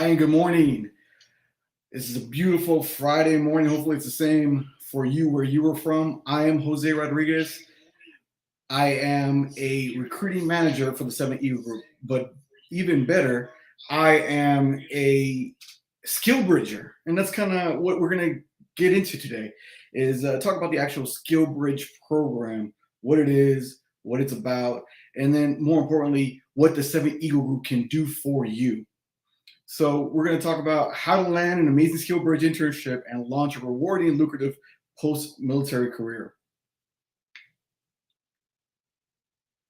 Hi, and good morning. This is a beautiful Friday morning. Hopefully it's the same for you where you are from. I am Jose Rodriguez. I am a recruiting manager for the 7 Eagle Group, but even better, I am a skill bridger. And that's kind of what we're going to get into today is talk about the actual SkillBridge program, what it is, what it's about, and then more importantly, what the 7 Eagle Group can do for you. So we're going to talk about how to land an amazing SkillBridge internship and launch a rewarding and lucrative post-military career.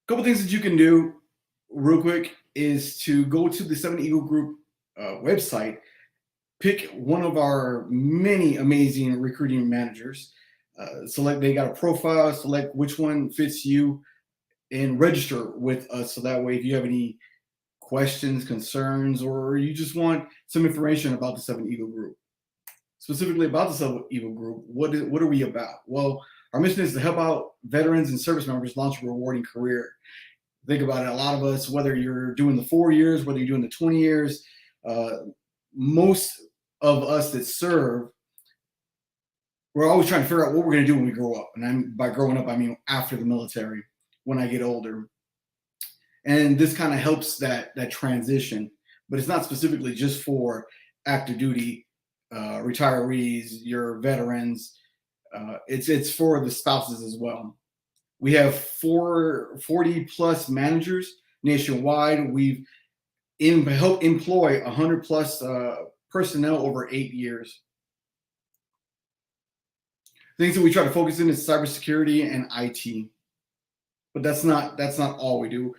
A couple things that you can do real quick is to go to the 7 Eagle Group website, pick one of our many amazing recruiting managers, select they got a profile, select which one fits you, and register with us. So that way, if you have any questions, concerns, or you just want some information about the 7 Eagle Group. Specifically about the 7 Eagle Group, what are we about? Well, our mission is to help out veterans and service members launch a rewarding career. Think about it, a lot of us, whether you're doing the 4 years, whether you're doing the 20 years, most of us that serve, we're always trying to figure out what we're going to do when we grow up. And by growing up, I mean after the military, when I get older. And this kind of helps that transition, but it's not specifically just for active duty retirees, your veterans. It's for the spouses as well. We have 40 plus managers nationwide. We've helped employ 100 plus personnel over 8 years. Things that we try to focus in is cybersecurity and IT, but that's not all we do.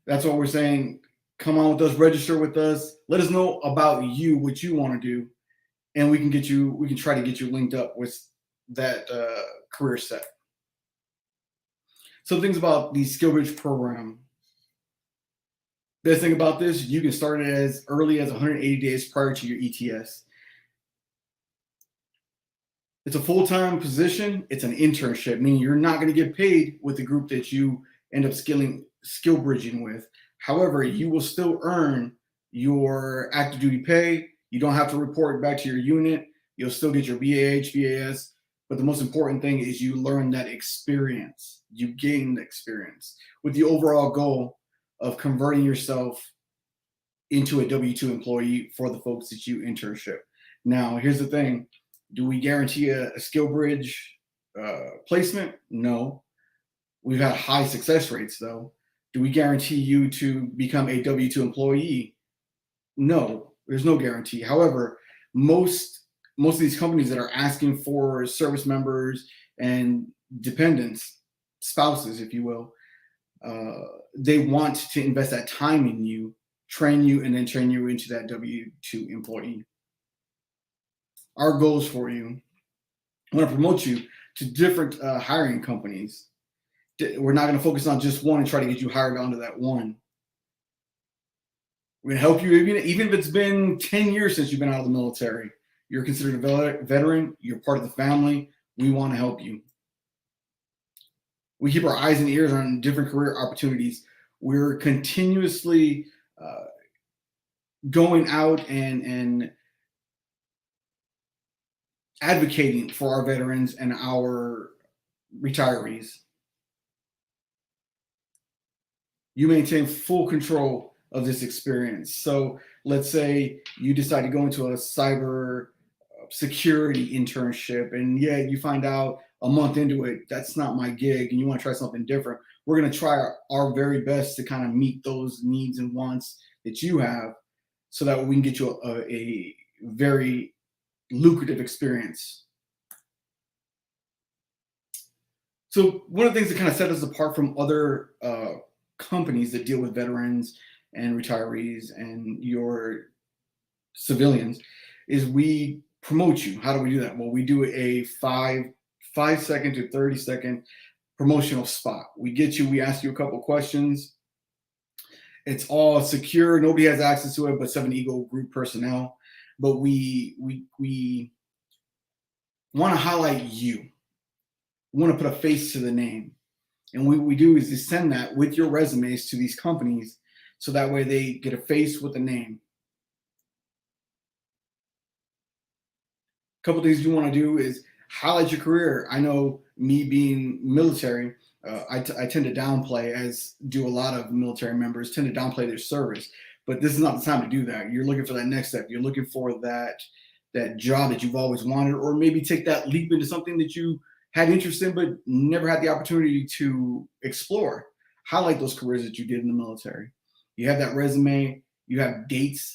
That's what we're saying. Come on with us, register with us. Let us know about you, what you want to do, and we can try to get you linked up with that career set. Some things about the SkillBridge program. Best thing about this, you can start it as early as 180 days prior to your ETS. It's a full-time position. It's an internship, meaning you're not going to get paid with the group that you end up skill bridging with. However, you will still earn your active duty pay. You don't have to report back to your unit. You'll still get your BAH, BAS. But the most important thing is you learn that experience. You gain the experience with the overall goal of converting yourself into a W-2 employee for the folks that you internship. Now, here's the thing. Do we guarantee a SkillBridge placement? No. We've had high success rates, though. Do we guarantee you to become a W-2 employee? No, there's no guarantee. However, most of these companies that are asking for service members and dependents, spouses, if you will, they want to invest that time in you, train you, and then train you into that W-2 employee. Our goals for you, I want to promote you to different hiring companies. We're not going to focus on just one and try to get you hired onto that one. We're going to help you, even if it's been 10 years since you've been out of the military. You're considered a veteran. You're part of the family. We want to help you. We keep our eyes and ears on different career opportunities. We're continuously going out and advocating for our veterans and our retirees. You maintain full control of this experience. So let's say you decide to go into a cyber security internship and you find out a month into it, that's not my gig and you want to try something different. We're going to try our very best to kind of meet those needs and wants that you have so that we can get you a very lucrative experience. So one of the things that kind of set us apart from other companies that deal with veterans and retirees and your civilians is we promote you. How do we do that? Well, we do a 5-second to 30-second promotional spot. We ask you a couple questions. It's all secure. Nobody has access to it but 7 Eagle Group personnel. But we want to highlight you. We want to put a face to the name. And what we do is to send that with your resumes to these companies so that way they get a face with a name. couple things you want to do is highlight your career. I know me being military, I tend to downplay, as do a lot of military members, tend to downplay their service. But this is not the time to do that. You're looking for that next step. You're looking for that job that you've always wanted, or maybe take that leap into something that you had interest in but never had the opportunity to explore. Highlight those careers that you did in the military. You have that resume, you have dates.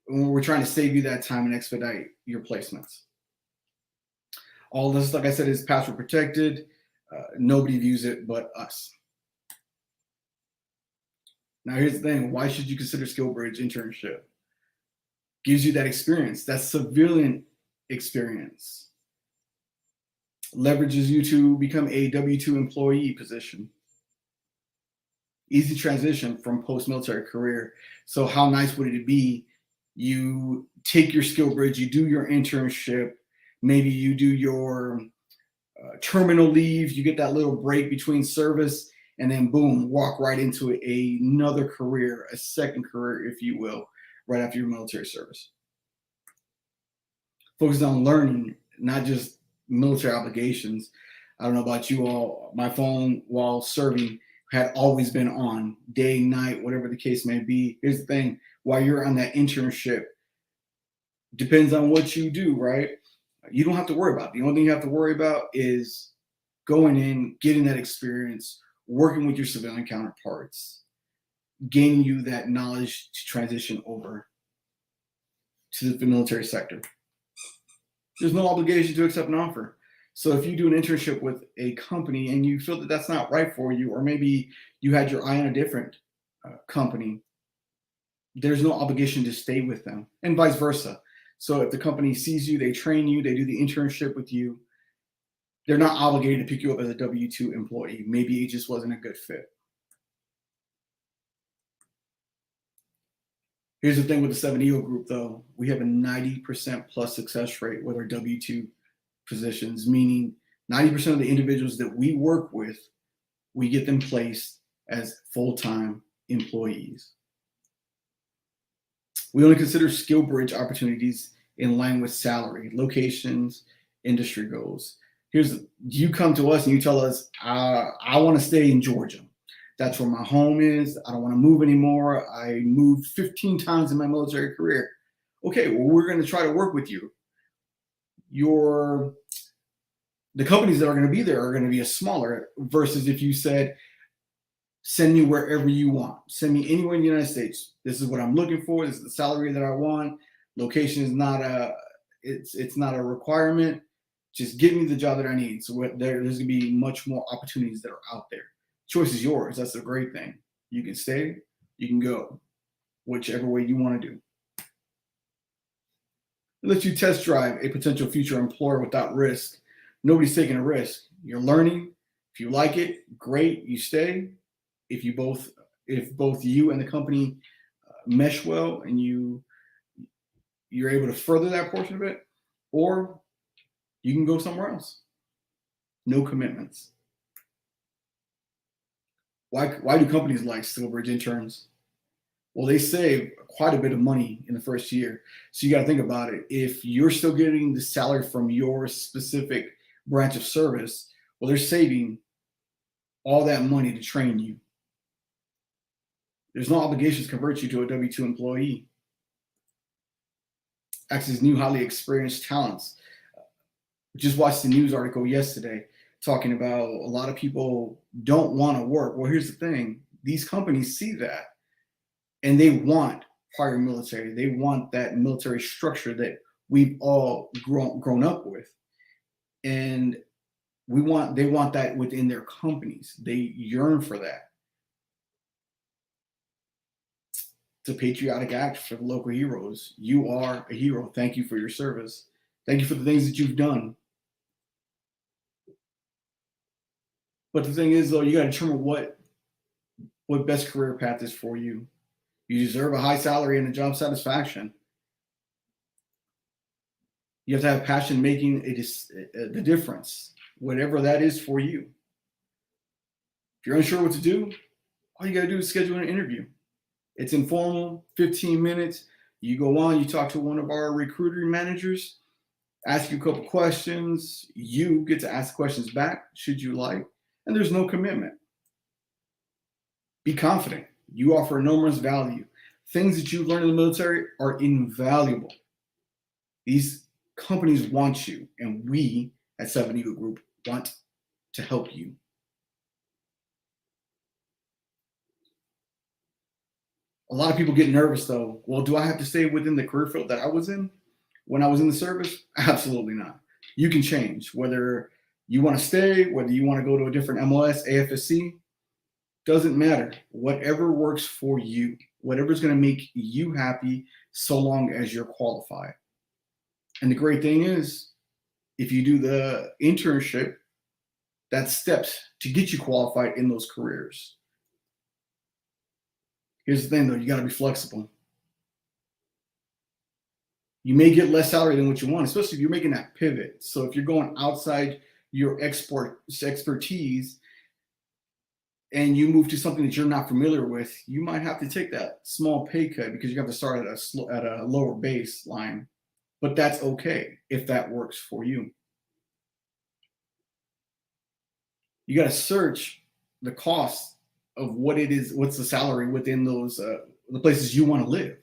We're trying to save you that time and expedite your placements. All this, like I said, is password protected. Nobody views it but us. Now, here's the thing. Why should you consider Skillbridge Internship? Gives you that experience, that civilian experience. Leverages you to become a W-2 employee position. Easy transition from post-military career. So how nice would it be? You take your Skillbridge, you do your internship, maybe you do your terminal leave, you get that little break between service, and then boom, walk right into another career, a second career, if you will, right after your military service. Focus on learning, not just military obligations. I don't know about you all, my phone while serving had always been on, day, night, whatever the case may be. Here's the thing, while you're on that internship, depends on what you do, right? You don't have to worry about it. The only thing you have to worry about is going in, getting that experience, working with your civilian counterparts, gaining you that knowledge to transition over to the military sector. There's no obligation to accept an offer. So if you do an internship with a company and you feel that that's not right for you, or maybe you had your eye on a different company, there's no obligation to stay with them, and vice versa. So if the company sees you, they train you, they do the internship with you, they're not obligated to pick you up as a W-2 employee. Maybe it just wasn't a good fit. Here's the thing with the 7 Eagle Group, though. We have a 90% plus success rate with our W-2 positions, meaning 90% of the individuals that we work with, we get them placed as full-time employees. We only consider Skillbridge opportunities in line with salary, locations, industry goals. You come to us and you tell us, I want to stay in Georgia. That's where my home is. I don't want to move anymore. I moved 15 times in my military career. Okay, well, we're going to try to work with you. The companies that are going to be there are going to be a smaller, versus if you said, send me wherever you want. Send me anywhere in the United States. This is what I'm looking for. This is the salary that I want. Location is not it's not a requirement. Just give me the job that I need. So there's going to be much more opportunities that are out there. Choice is yours. That's the great thing. You can stay, you can go, whichever way you want to do. It lets you test drive a potential future employer without risk. Nobody's taking a risk. You're learning. If you like it, great, you stay. If both you and the company mesh well and you're able to further that portion of it, or you can go somewhere else. No commitments. Why do companies like Skillbridge interns? Well, they save quite a bit of money in the first year. So you got to think about it. If you're still getting the salary from your specific branch of service, well, they're saving all that money to train you. There's no obligation to convert you to a W-2 employee. Access new highly experienced talents. Just watched the news article yesterday talking about a lot of people don't want to work. Well, here's the thing. These companies see that, and they want prior military. They want that military structure that we've all grown up with. And they want that within their companies. They yearn for that. It's a patriotic act for the local heroes. You are a hero. Thank you for your service. Thank you for the things that you've done. But the thing is, though, you got to determine what best career path is for you. You deserve a high salary and a job satisfaction. You have to have passion making the difference, whatever that is for you. If you're unsure what to do, all you got to do is schedule an interview. It's informal, 15 minutes. You go on, you talk to one of our recruiting managers. ask you a couple questions. You get to ask questions back, should you like, and there's no commitment. Be confident. You offer enormous value. Things that you learn in the military are invaluable. These companies want you, and we at 7 Eagle Group want to help you. A lot of people get nervous though. Well, do I have to stay within the career field that I was in when I was in the service? Absolutely not. You can change whether you want to stay, whether you want to go to a different MLS, AFSC, doesn't matter. Whatever works for you, whatever's going to make you happy, so long as you're qualified. And the great thing is, if you do the internship, that's steps to get you qualified in those careers. Here's the thing though, you got to be flexible. You may get less salary than what you want, especially if you're making that pivot. So if you're going outside your expertise and you move to something that you're not familiar with, you might have to take that small pay cut because you have to start at a lower baseline. But that's okay if that works for you. You got to search the cost of what it is, what's the salary within those the places you want to live.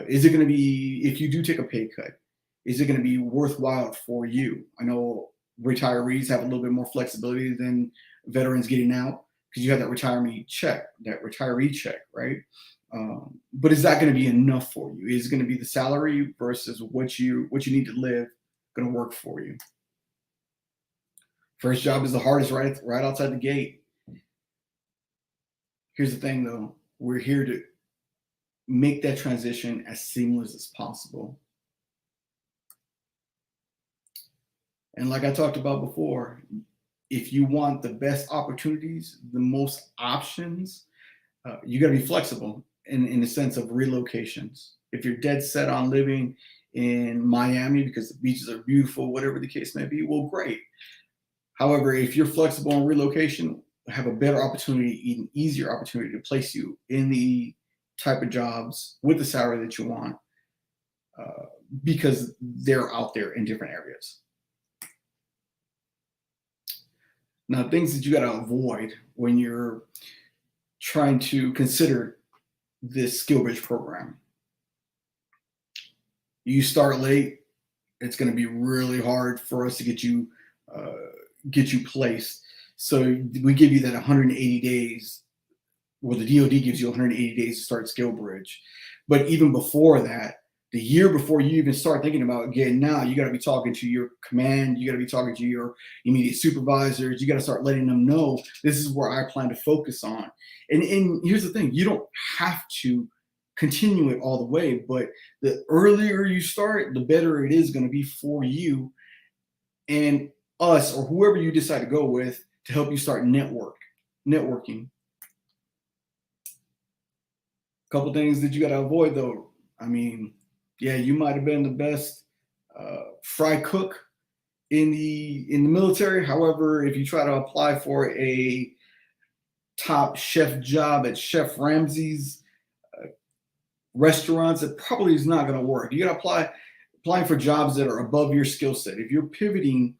Is it going to be, if you do take a pay cut, is it going to be worthwhile for you? I know retirees have a little bit more flexibility than veterans getting out because you have that retiree check, right? But is that going to be enough for you? Is it going to be the salary versus what you need to live going to work for you? First job is the hardest, right outside the gate. Here's the thing though, we're here to make that transition as seamless as possible. And like I talked about before, if you want the best opportunities, the most options, you got to be flexible in the sense of relocations. If you're dead set on living in Miami because the beaches are beautiful, whatever the case may be, well, great. However, if you're flexible on relocation, have a better opportunity, an easier opportunity to place you in the type of jobs with the salary that you want because they're out there in different areas. Now, things that you got to avoid when you're trying to consider this SkillBridge program. You start late, it's going to be really hard for us to get you placed. So we give you that 180 days, well, the DoD gives you 180 days to start SkillBridge. But even before that, the year before you even start thinking about getting out, you got to be talking to your command, you got to be talking to your immediate supervisors, you got to start letting them know this is where I plan to focus on. And here's the thing, you don't have to continue it all the way, but the earlier you start, the better it is going to be for you and us or whoever you decide to go with to help you start networking. A couple things that you got to avoid though. I mean, yeah, you might have been the best fry cook in the military. However, if you try to apply for a top chef job at Chef Ramsay's restaurants, it probably is not going to work. You got to applying for jobs that are above your skill set. If you're pivoting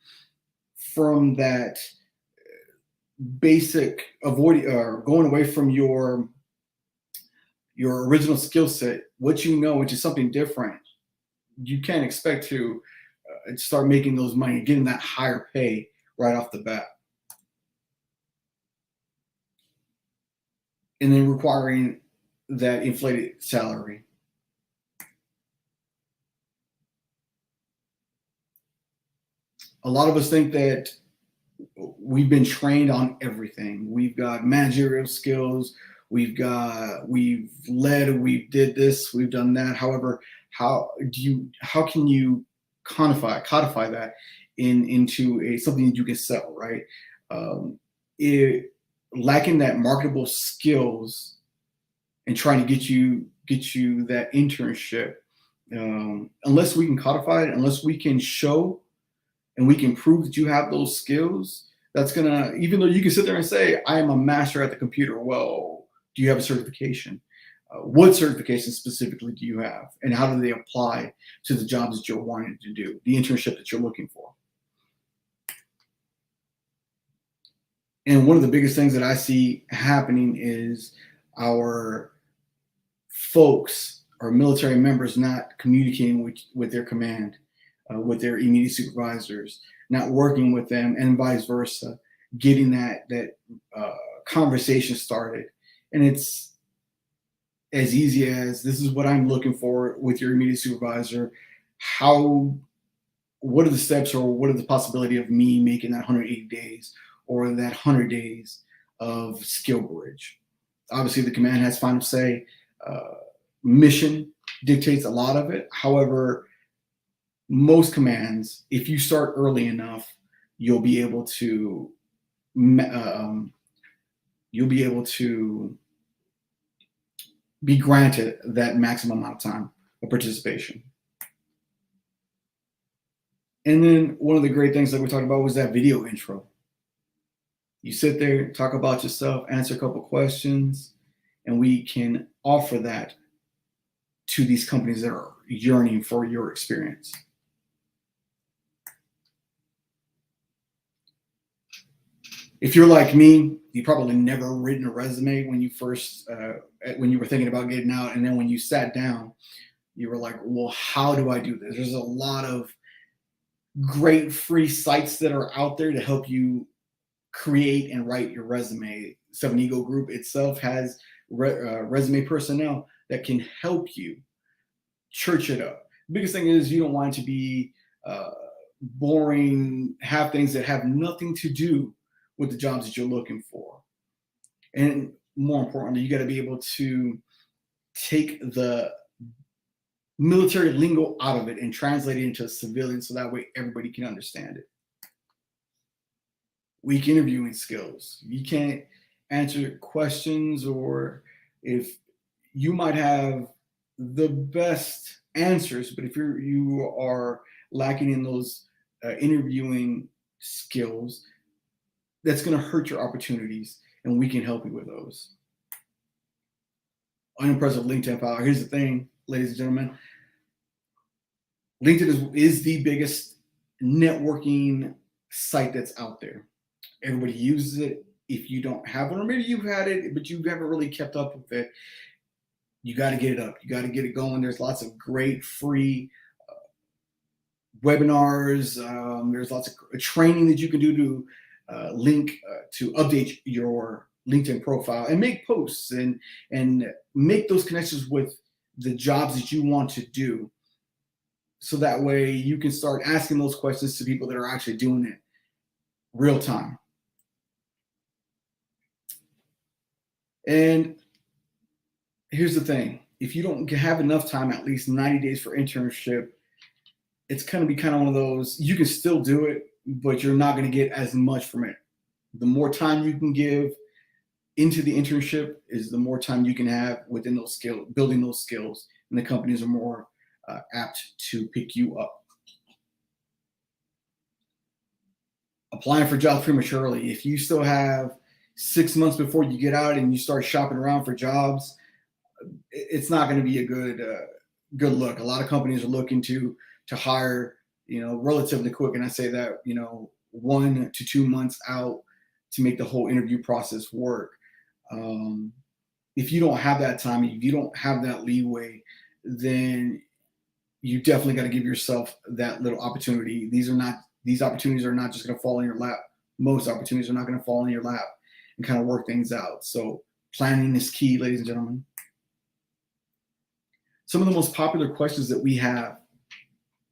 from that basic avoiding or going away from your original skill set, what you know, which is something different, you can't expect to start making those money, getting that higher pay right off the bat. And then requiring that inflated salary. A lot of us think that we've been trained on everything. We've got managerial skills. We've led, we did this, we've done that. However, how can you codify that into something that you can sell, right? Lacking that marketable skills and trying to get you that internship, unless we can codify it, unless we can show and we can prove that you have those skills, that's gonna, even though you can sit there and say, I am a master at the computer, well, do you have a certification? What certifications specifically do you have, and how do they apply to the jobs that you're wanting to do, the internship that you're looking for? And one of the biggest things that I see happening is our folks, our military members, not communicating with their command, with their immediate supervisors, not working with them, and vice versa, getting that conversation started. And it's as easy as, this is what I'm looking for with your immediate supervisor. What are the steps, or what are the possibility of me making that 180 days or that 100 days of SkillBridge? Obviously, the command has final say. Mission dictates a lot of it. However, most commands, if you start early enough, you'll be able to be granted that maximum amount of time of participation. And then one of the great things that we talked about was that video intro. You sit there, talk about yourself, answer a couple questions, and we can offer that to these companies that are yearning for your experience. If you're like me, you probably never written a resume when you first, when you were thinking about getting out, and then when you sat down, you were like, well, how do I do this? There's a lot of great free sites that are out there to help you create and write your resume. 7 Eagle Group itself has resume personnel that can help you church it up. The biggest thing is, you don't want it to be boring, have things that have nothing to do with the jobs that you're looking for. And more importantly, you got to be able to take the military lingo out of it and translate it into civilian, so that way everybody can understand it. Weak interviewing skills. You can't answer questions, or if you might have the best answers, but if you are lacking in those interviewing skills, that's going to hurt your opportunities, and we can help you with those. Unimpressive LinkedIn file. Here's the thing, ladies and gentlemen. LinkedIn is the biggest networking site that's out there. Everybody uses it. If you don't have one, or maybe you've had it, but you haven't really kept up with it, you got to get it up. You got to get it going. There's lots of great free webinars. There's lots of training that you can do to to update your LinkedIn profile and make posts and make those connections with the jobs that you want to do. So that way you can start asking those questions to people that are actually doing it real time. And here's the thing. If you don't have enough time, at least 90 days for internship, it's going to be kind of one of those, you can still do it, but you're not going to get as much from it. The more time you can give into the internship is the more time you can have within those skills, building those skills, and the companies are more apt to pick you up. Applying for jobs prematurely. If you still have 6 months before you get out and you start shopping around for jobs, it's not going to be a good look. A lot of companies are looking to hire, relatively quick, and I say that 1 to 2 months out to make the whole interview process work. If you don't have that time, if you don't have that leeway, then you definitely got to give yourself that little opportunity. These opportunities are not just going to fall in your lap. Most opportunities are not going to fall in your lap and kind of work things out. So planning is key, ladies and gentlemen. Some of the most popular questions that we have,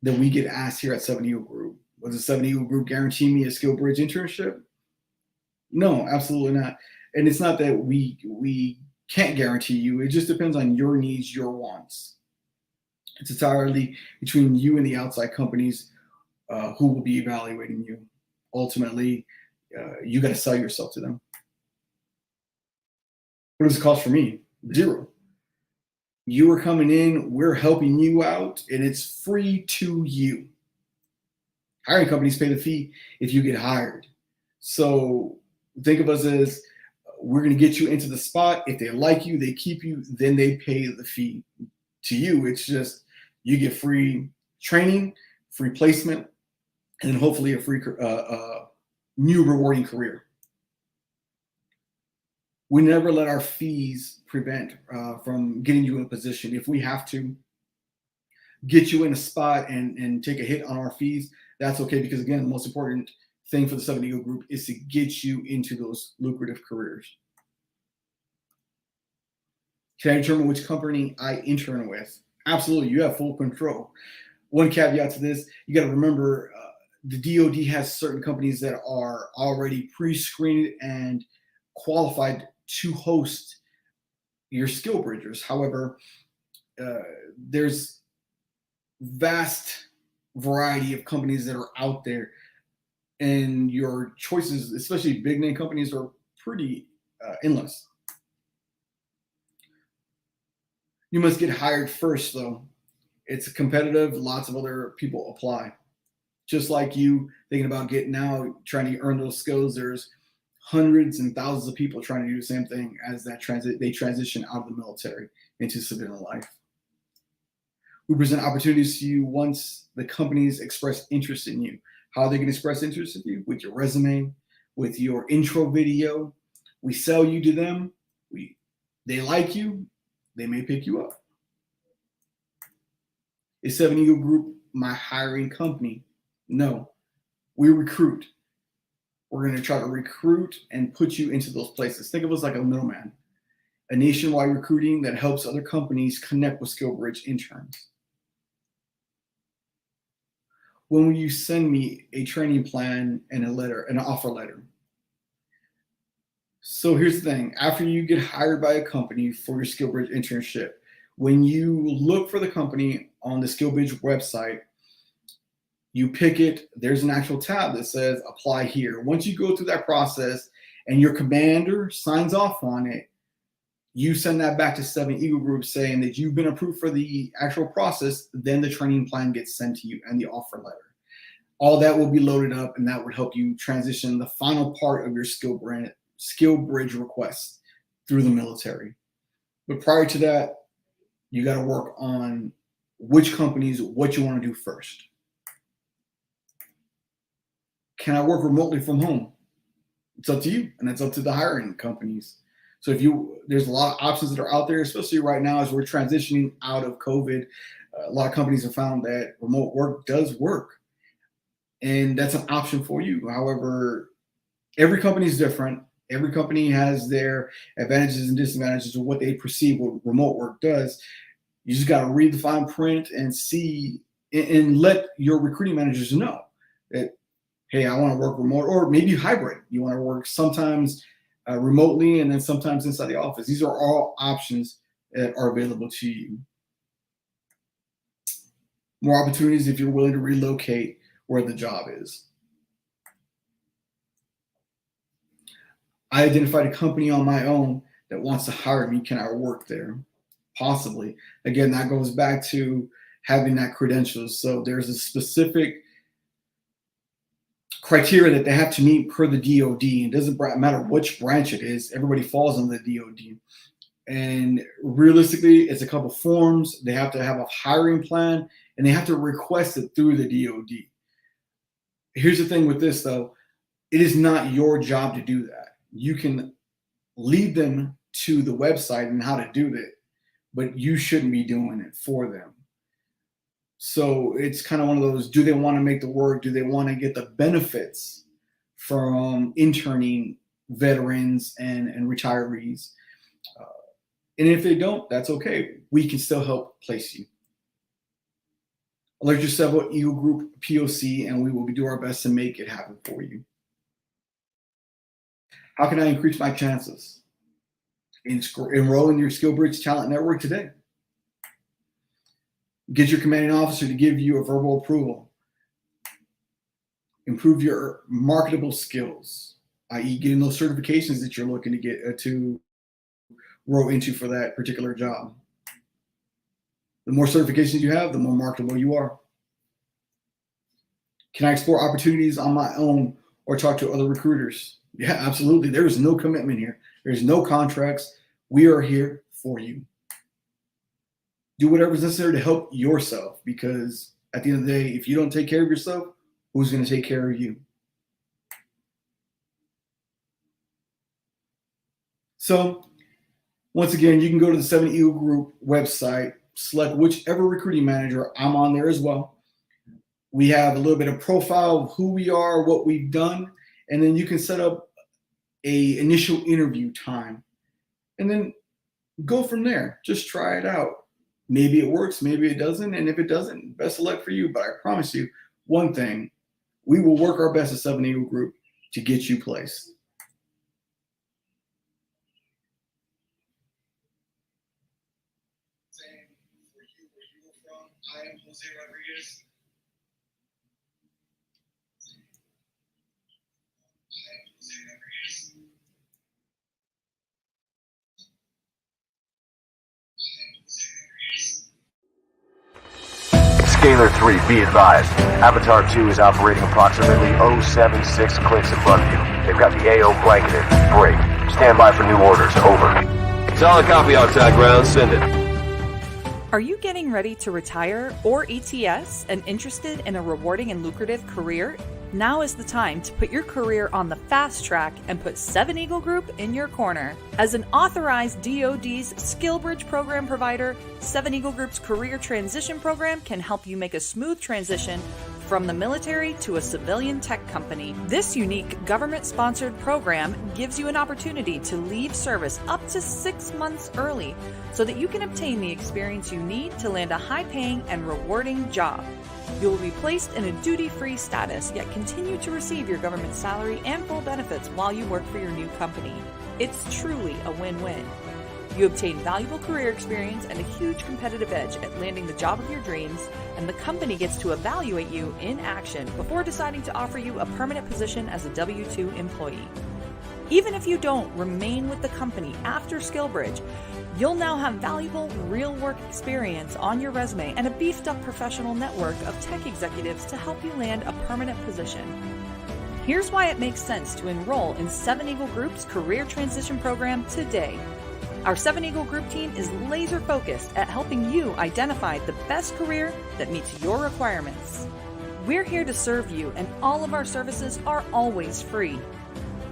that we get asked here at 7 Eagle Group. Was the 7 Eagle Group guarantee me a Skillbridge internship? No, absolutely not. And it's not that we can't guarantee you. It just depends on your needs, your wants. It's entirely between you and the outside companies who will be evaluating you. Ultimately, you got to sell yourself to them. What does it cost for me? $0. You are coming in, we're helping you out, and it's free to you. Hiring companies pay the fee if you get hired. So think of us as We're going to get you into the spot. If they like you, they keep you, then they pay the fee to you. It's just you get free training, free placement, and then hopefully a free new rewarding career. We never let our fees prevent from getting you in a position. If we have to get you in a spot and take a hit on our fees, that's okay, because again, the most important thing for the 7 Eagle Group is to get you into those lucrative careers. Can I determine which company I intern with? Absolutely, you have full control. One caveat to this, you got to remember the DoD has certain companies that are already pre-screened and qualified to host your SkillBridgers. However, there's vast variety of companies that are out there, and your choices, especially big name companies, are pretty endless. You must get hired first, though. It's competitive. Lots of other people apply. Just like you thinking about getting out, trying to earn those skills, there's hundreds and thousands of people trying to do the same thing as that they transition out of the military into civilian life. We present opportunities to you once the companies express interest in you. How are they going to express interest in you? With your resume, with your intro video. We sell you to them. They like you. They may pick you up. Is 7 Eagle Group my hiring company? No. We recruit. We're going to try to recruit and put you into those places. Think of us like a middleman, a nationwide recruiting that helps other companies connect with SkillBridge interns. When will you send me a training plan and an offer letter? So here's the thing. After you get hired by a company for your SkillBridge internship, when you look for the company on the SkillBridge website, you pick it. There's an actual tab that says apply here. Once you go through that process and your commander signs off on it, you send that back to 7 Eagle Group saying that you've been approved for the actual process. Then the training plan gets sent to you and the offer letter. All that will be loaded up, and that would help you transition the final part of your SkillBridge request through the military. But prior to that, you got to work on which companies, what you want to do first. Can I work remotely from home? It's up to you, and it's up to the hiring companies. So there's a lot of options that are out there, especially right now as we're transitioning out of COVID. A lot of companies have found that remote work does work, and that's an option for you. However, every company is different. Every company has their advantages and disadvantages of what they perceive what remote work does. You just got to read the fine print and see and let your recruiting managers know that, hey, I want to work remote, or maybe hybrid. You want to work sometimes remotely and then sometimes inside the office. These are all options that are available to you. More opportunities if you're willing to relocate where the job is. I identified a company on my own that wants to hire me. Can I work there? Possibly. Again, that goes back to having that credentials. So there's a specific criteria that they have to meet per the DoD. It doesn't matter which branch it is. Everybody falls on the DoD. And realistically, it's a couple forms. They have to have a hiring plan, and they have to request it through the DoD. Here's the thing with this, though. It is not your job to do that. You can lead them to the website and how to do it, but you shouldn't be doing it for them. So it's kind of one of those, do they want to make the work? Do they want to get the benefits from interning veterans and retirees? And if they don't, that's okay. We can still help place you. Alert your 7 Eagle Group POC, and we will do our best to make it happen for you. How can I increase my chances? Enroll in your SkillBridge Talent Network today. Get your commanding officer to give you a verbal approval. Improve your marketable skills, i.e. getting those certifications that you're looking to get to grow into for that particular job. The more certifications you have, the more marketable you are. Can I explore opportunities on my own or talk to other recruiters? Yeah, absolutely. There is no commitment here. There's no contracts. We are here for you. Do whatever is necessary to help yourself, because at the end of the day, if you don't take care of yourself, who's going to take care of you? So once again, you can go to the 7 Eagle Group website, select whichever recruiting manager. I'm on there as well. We have a little bit of profile of who we are, what we've done, and then you can set up a initial interview time and then go from there. Just try it out. Maybe it works, maybe it doesn't, and if it doesn't, best of luck for you. But I promise you one thing, we will work our best at 7 Eagle Group to get you placed. I am Jose Rodriguez. Scalar 3, be advised. Avatar 2 is operating approximately 076 clicks above you. They've got the AO blanketed. Break. Stand by for new orders. Over. Solid copy, outside ground. Send it. Are you getting ready to retire or ETS and interested in a rewarding and lucrative career? Now is the time to put your career on the fast track and put 7 Eagle Group in your corner. As an authorized DoD's Skillbridge Program provider, 7 Eagle Group's Career Transition Program can help you make a smooth transition from the military to a civilian tech company. This unique government-sponsored program gives you an opportunity to leave service up to 6 months early so that you can obtain the experience you need to land a high-paying and rewarding job. You will be placed in a duty-free status, yet continue to receive your government salary and full benefits while you work for your new company. It's truly a win-win. You obtain valuable career experience and a huge competitive edge at landing the job of your dreams, and the company gets to evaluate you in action before deciding to offer you a permanent position as a W-2 employee. Even if you don't remain with the company after Skillbridge, you'll now have valuable real-work experience on your resume and a beefed-up professional network of tech executives to help you land a permanent position. Here's why it makes sense to enroll in 7 Eagle Group's Career Transition Program today. Our 7 Eagle Group team is laser-focused at helping you identify the best career that meets your requirements. We're here to serve you, and all of our services are always free.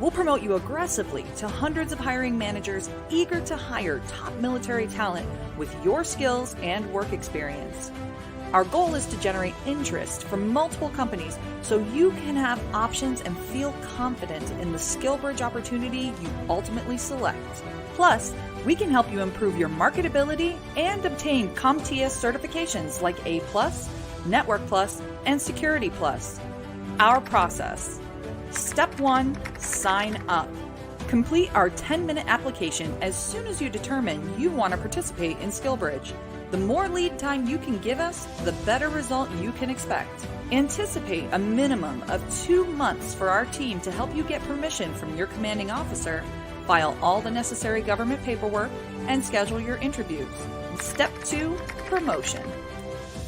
We'll promote you aggressively to hundreds of hiring managers eager to hire top military talent with your skills and work experience. Our goal is to generate interest from multiple companies so you can have options and feel confident in the Skillbridge opportunity you ultimately select. Plus, we can help you improve your marketability and obtain CompTIA certifications like A+, Network Plus, and Security Plus. Our process. Step 1, sign up. Complete our 10-minute application as soon as you determine you want to participate in Skillbridge. The more lead time you can give us, the better result you can expect. Anticipate a minimum of 2 months for our team to help you get permission from your commanding officer, file all the necessary government paperwork, and schedule your interviews. Step 2, promotion.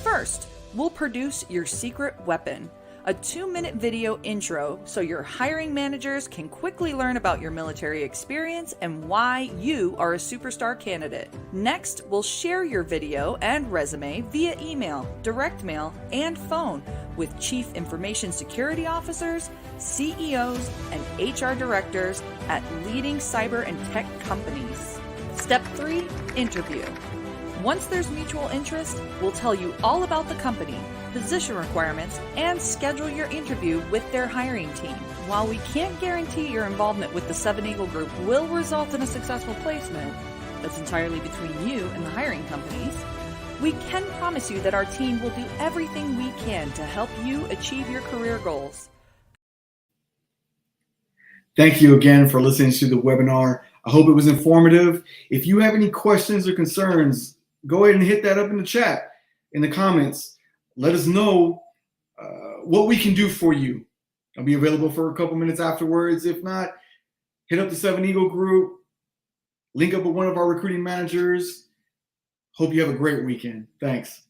First, we'll produce your secret weapon, a 2-minute video intro so your hiring managers can quickly learn about your military experience and why you are a superstar candidate. Next, we'll share your video and resume via email, direct mail, and phone with Chief Information Security Officers, CEOs, and HR directors at leading cyber and tech companies. Step 3, interview. Once there's mutual interest, we'll tell you all about the company, position requirements, and schedule your interview with their hiring team. While we can't guarantee your involvement with the 7 Eagle Group will result in a successful placement, that's entirely between you and the hiring companies, we can promise you that our team will do everything we can to help you achieve your career goals. Thank you again for listening to the webinar. I hope it was informative. If you have any questions or concerns, go ahead and hit that up in the chat, in the comments. Let us know what we can do for you. I'll be available for a couple minutes afterwards. If not, hit up the 7 Eagle Group, link up with one of our recruiting managers. Hope you have a great weekend. Thanks.